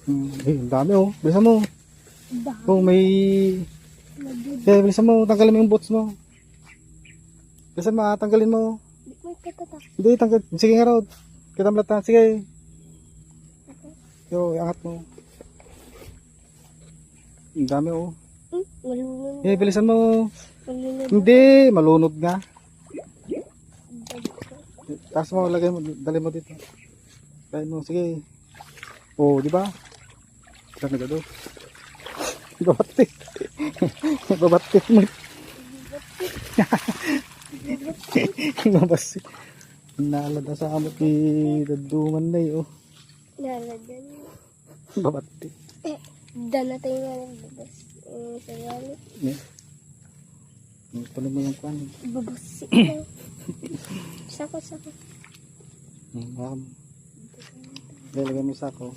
Ang dami oh. Bilisan mo. Dami. Oh, may... Kaya bilisan mo. Tanggalin mo yung boots mo. Bilisan mo, tanggalin mo. May katatak. Hindi, tanggal. Sige nga raw. Kita malatan. Sige. Yo, iangat mo. Ang dami oh. Malunod. Bilisan mo. Malunod. Hindi, malunod nga. Taas mo, lagay mo, dali mo dito. Dali mo, sige. Oh, di ba? Saan na gado? Babatik. Babatik mo. Babatik. Nalada sa amot ni daduman na yun. Nalagyan. Babatik. Dana tayo nga nagbabas. Sa galit. Yeah. Tuloy mo yung kwan. Babasik na. Sako. Lagay mo yung sako.